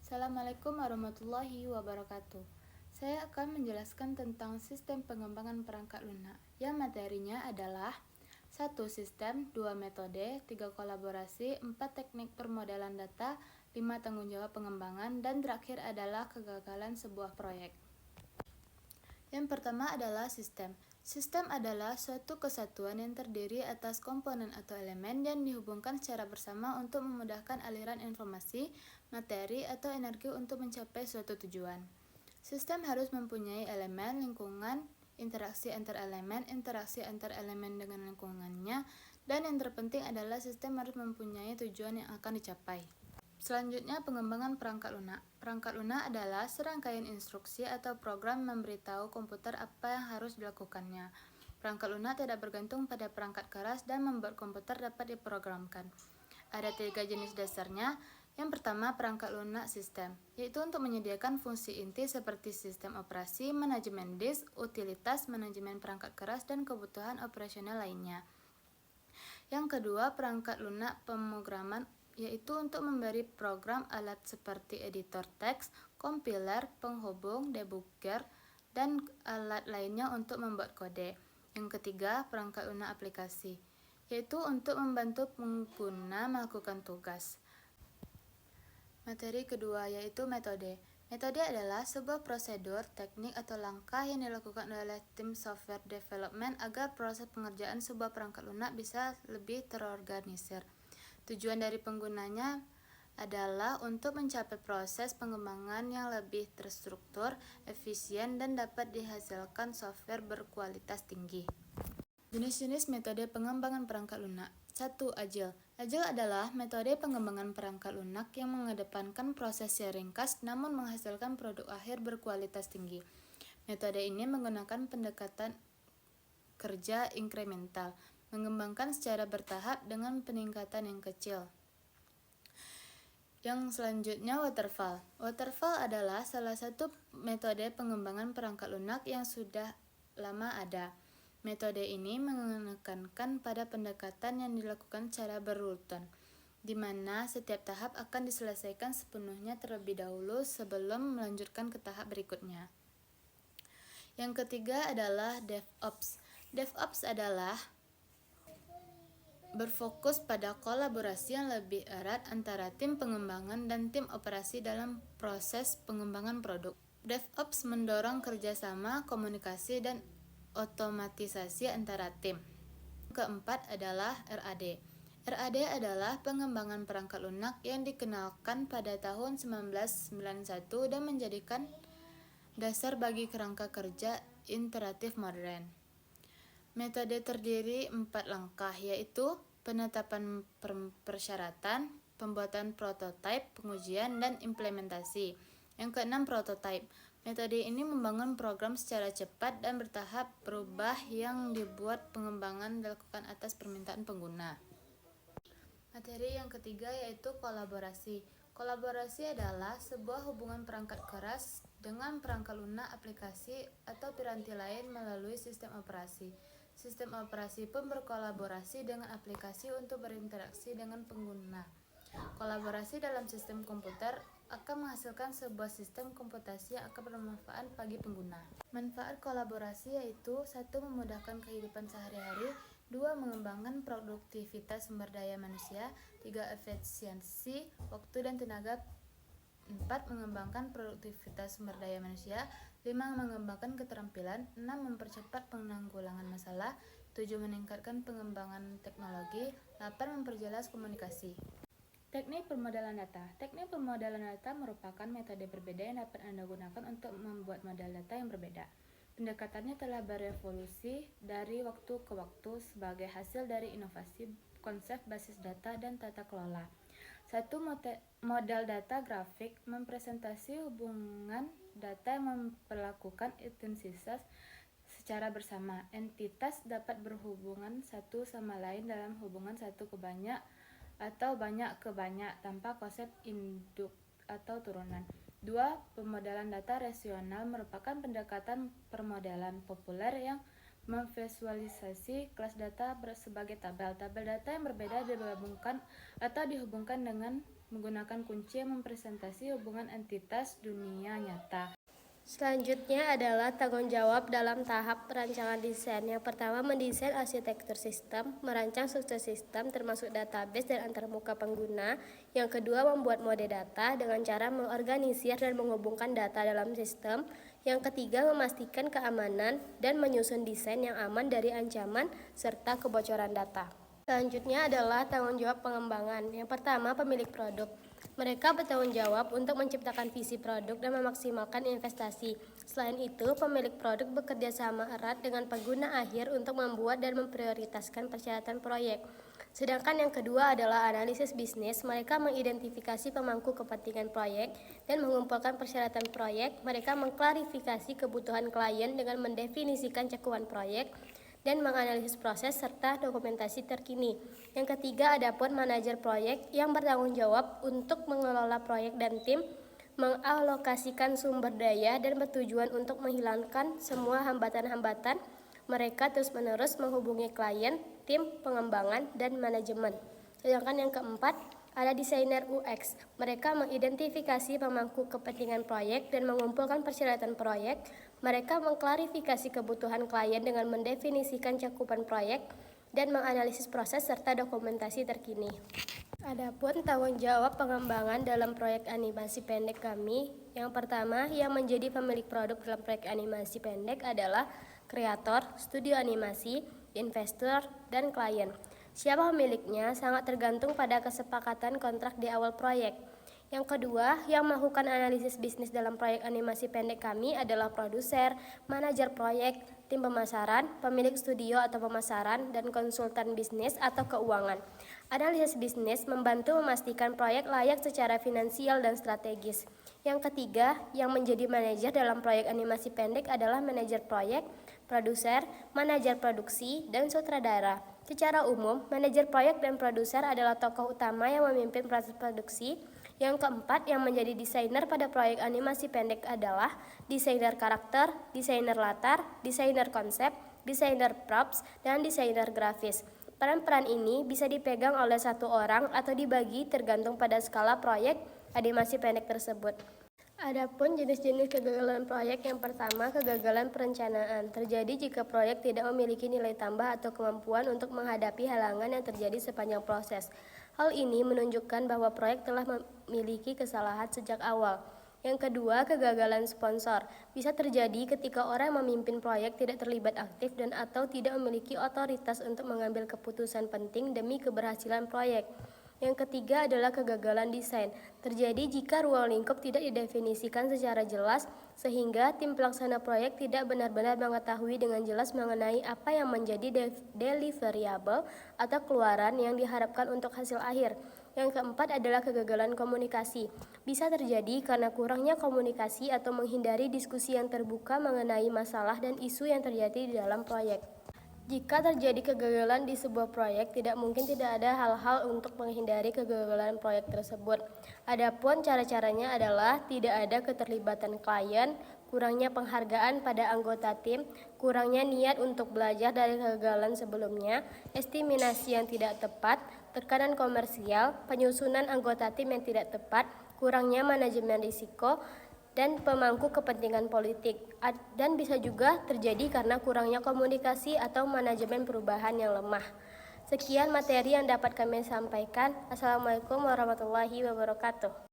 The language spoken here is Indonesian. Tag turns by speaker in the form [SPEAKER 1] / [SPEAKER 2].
[SPEAKER 1] Assalamualaikum warahmatullahi wabarakatuh. Saya akan menjelaskan tentang sistem pengembangan perangkat lunak yang materinya adalah 1. Sistem, 2. Metode, 3. Kolaborasi, 4. Teknik permodalan data, 5. Tanggung jawab pengembangan, dan terakhir adalah kegagalan sebuah proyek. Yang pertama adalah sistem. Sistem adalah suatu kesatuan yang terdiri atas komponen atau elemen yang dihubungkan secara bersama untuk memudahkan aliran informasi, materi, atau energi untuk mencapai suatu tujuan. Sistem harus mempunyai elemen, lingkungan, interaksi antar elemen dengan lingkungannya, dan yang terpenting adalah sistem harus mempunyai tujuan yang akan dicapai. Selanjutnya, pengembangan perangkat lunak. Perangkat lunak adalah serangkaian instruksi atau program memberitahu komputer apa yang harus dilakukannya. Perangkat lunak tidak bergantung pada perangkat keras dan membuat komputer dapat diprogramkan. Ada 3 jenis dasarnya. Yang pertama, perangkat lunak sistem, yaitu untuk menyediakan fungsi inti seperti sistem operasi, manajemen disk, utilitas, manajemen perangkat keras, dan kebutuhan operasional lainnya. Yang kedua, perangkat lunak pemrograman, yaitu untuk memberi program alat seperti editor teks, compiler, penghubung, debugger, dan alat lainnya untuk membuat kode. Yang ketiga, perangkat lunak aplikasi, yaitu untuk membantu pengguna melakukan tugas. Materi kedua yaitu metode. Metode adalah sebuah prosedur, teknik, atau langkah yang dilakukan oleh tim software development agar proses pengerjaan sebuah perangkat lunak bisa lebih terorganisir. Tujuan dari penggunanya adalah untuk mencapai proses pengembangan yang lebih terstruktur, efisien, dan dapat dihasilkan software berkualitas tinggi. Jenis-jenis metode pengembangan perangkat lunak. 1. Agile. Agile adalah metode pengembangan perangkat lunak yang mengedepankan proses yang ringkas namun menghasilkan produk akhir berkualitas tinggi. Metode ini menggunakan pendekatan kerja inkremental, mengembangkan secara bertahap dengan peningkatan yang kecil. Yang selanjutnya, waterfall. Waterfall adalah salah satu metode pengembangan perangkat lunak yang sudah lama ada. Metode ini menekankan pada pendekatan yang dilakukan secara berurutan, di mana setiap tahap akan diselesaikan sepenuhnya terlebih dahulu sebelum melanjutkan ke tahap berikutnya. Yang ketiga adalah DevOps. DevOps adalah berfokus pada kolaborasi yang lebih erat antara tim pengembangan dan tim operasi dalam proses pengembangan produk. DevOps mendorong kerjasama, komunikasi, dan otomatisasi antara tim. Keempat adalah RAD. RAD adalah pengembangan perangkat lunak yang dikenalkan pada tahun 1991 dan menjadikan dasar bagi kerangka kerja iteratif modern. Metode terdiri 4 langkah, yaitu penetapan persyaratan, pembuatan prototipe, pengujian, dan implementasi. Yang keenam, prototipe. Metode ini membangun program secara cepat dan bertahap berubah yang dibuat pengembangan dilakukan atas permintaan pengguna. Materi yang ketiga yaitu kolaborasi. Kolaborasi adalah sebuah hubungan perangkat keras dengan perangkat lunak, aplikasi, atau piranti lain melalui sistem operasi. Sistem operasi pun berkolaborasi dengan aplikasi untuk berinteraksi dengan pengguna. Kolaborasi dalam sistem komputer akan menghasilkan sebuah sistem komputasi yang akan bermanfaat bagi pengguna. Manfaat kolaborasi yaitu 1. Memudahkan kehidupan sehari-hari, 2. Mengembangkan produktivitas sumber daya manusia, 3. Efisiensi waktu dan tenaga, 4. Mengembangkan produktivitas sumber daya manusia, 5. Mengembangkan keterampilan, 6. Mempercepat penanggulangan masalah, 7. Meningkatkan pengembangan teknologi, 8. Memperjelas komunikasi. Teknik permodalan data. Teknik permodalan data merupakan metode berbeda yang dapat Anda gunakan untuk membuat modal data yang berbeda. Pendekatannya telah berevolusi dari waktu ke waktu sebagai hasil dari inovasi konsep basis data dan tata kelola. 1. Modal data grafik mempresentasi hubungan data yang memperlakukan entitas secara bersama. Entitas dapat berhubungan satu sama lain dalam hubungan satu ke banyak atau banyak ke banyak tanpa konsep induk atau turunan. 2. Pemodalan data rasional merupakan pendekatan permodalan populer yang memvisualisasi kelas data sebagai tabel. Tabel data yang berbeda digabungkan atau dihubungkan dengan menggunakan kunci yang mempresentasi hubungan entitas dunia nyata.
[SPEAKER 2] Selanjutnya adalah tanggung jawab dalam tahap perancangan desain. Yang pertama, mendesain arsitektur sistem, merancang struktur sistem termasuk database dan antarmuka pengguna. Yang kedua, membuat mode data dengan cara mengorganisir dan menghubungkan data dalam sistem. Yang ketiga, memastikan keamanan dan menyusun desain yang aman dari ancaman serta kebocoran data. Selanjutnya adalah tanggung jawab pengembangan. Yang pertama, pemilik produk. Mereka bertanggung jawab untuk menciptakan visi produk dan memaksimalkan investasi. Selain itu, pemilik produk bekerja sama erat dengan pengguna akhir untuk membuat dan memprioritaskan persyaratan proyek. Sedangkan yang kedua adalah analisis bisnis. Mereka mengidentifikasi pemangku kepentingan proyek dan mengumpulkan persyaratan proyek. Mereka mengklarifikasi kebutuhan klien dengan mendefinisikan cakupan proyek dan menganalisis proses serta dokumentasi terkini. Yang ketiga, adapun manajer proyek yang bertanggung jawab untuk mengelola proyek dan tim, mengalokasikan sumber daya dan bertujuan untuk menghilangkan semua hambatan-hambatan. Mereka terus-menerus menghubungi klien, tim pengembangan, dan manajemen. Sedangkan yang keempat, ada desainer UX. Mereka mengidentifikasi pemangku kepentingan proyek dan mengumpulkan persyaratan proyek. Mereka mengklarifikasi kebutuhan klien dengan mendefinisikan cakupan proyek dan menganalisis proses serta dokumentasi terkini. Adapun tanggung jawab pengembangan dalam proyek animasi pendek kami, yang pertama yang menjadi pemilik produk dalam proyek animasi pendek adalah kreator, studio animasi, investor, dan klien. Siapa pemiliknya sangat tergantung pada kesepakatan kontrak di awal proyek. Yang kedua, yang melakukan analisis bisnis dalam proyek animasi pendek kami adalah produser, manajer proyek, tim pemasaran, pemilik studio atau pemasaran, dan konsultan bisnis atau keuangan. Analisis bisnis membantu memastikan proyek layak secara finansial dan strategis. Yang ketiga, yang menjadi manajer dalam proyek animasi pendek adalah manajer proyek, produser, manajer produksi, dan sutradara. Secara umum, manajer proyek dan produser adalah tokoh utama yang memimpin proses produksi. Yang keempat, yang menjadi desainer pada proyek animasi pendek adalah desainer karakter, desainer latar, desainer konsep, desainer props, dan desainer grafis. Peran-peran ini bisa dipegang oleh satu orang atau dibagi tergantung pada skala proyek animasi pendek tersebut. Adapun jenis-jenis kegagalan proyek, yang pertama, kegagalan perencanaan. Terjadi jika proyek tidak memiliki nilai tambah atau kemampuan untuk menghadapi halangan yang terjadi sepanjang proses. Hal ini menunjukkan bahwa proyek telah memiliki kesalahan sejak awal. Yang kedua, kegagalan sponsor. Bisa terjadi ketika orang memimpin proyek tidak terlibat aktif dan atau tidak memiliki otoritas untuk mengambil keputusan penting demi keberhasilan proyek. Yang ketiga adalah kegagalan desain. Terjadi jika ruang lingkup tidak didefinisikan secara jelas, sehingga tim pelaksana proyek tidak benar-benar mengetahui dengan jelas mengenai apa yang menjadi deliverable atau keluaran yang diharapkan untuk hasil akhir. Yang keempat adalah kegagalan komunikasi. Bisa terjadi karena kurangnya komunikasi atau menghindari diskusi yang terbuka mengenai masalah dan isu yang terjadi di dalam proyek. Jika terjadi kegagalan di sebuah proyek, tidak mungkin tidak ada hal-hal untuk menghindari kegagalan proyek tersebut. Adapun cara-caranya adalah tidak ada keterlibatan klien, kurangnya penghargaan pada anggota tim, kurangnya niat untuk belajar dari kegagalan sebelumnya, estimasi yang tidak tepat, tekanan komersial, penyusunan anggota tim yang tidak tepat, kurangnya manajemen risiko, dan pemangku kepentingan politik, dan bisa juga terjadi karena kurangnya komunikasi atau manajemen perubahan yang lemah. Sekian materi yang dapat kami sampaikan. Assalamualaikum warahmatullahi wabarakatuh.